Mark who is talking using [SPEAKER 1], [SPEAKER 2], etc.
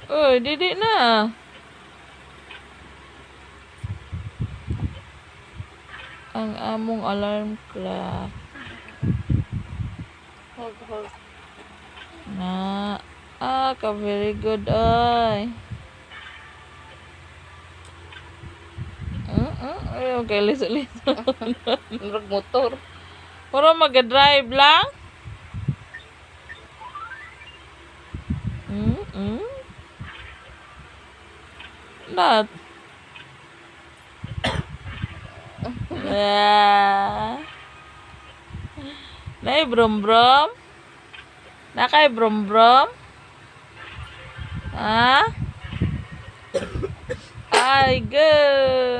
[SPEAKER 1] Uy, didi na. Ang among alarm clock.
[SPEAKER 2] Hold.
[SPEAKER 1] Na. Ka very good, ay. Ay, okay, liso-liso.
[SPEAKER 2] Murag motor.
[SPEAKER 1] Puro mag-drive lang? Not. Nay brom-brom? Nakay brom-brom? Ha? Ay, good.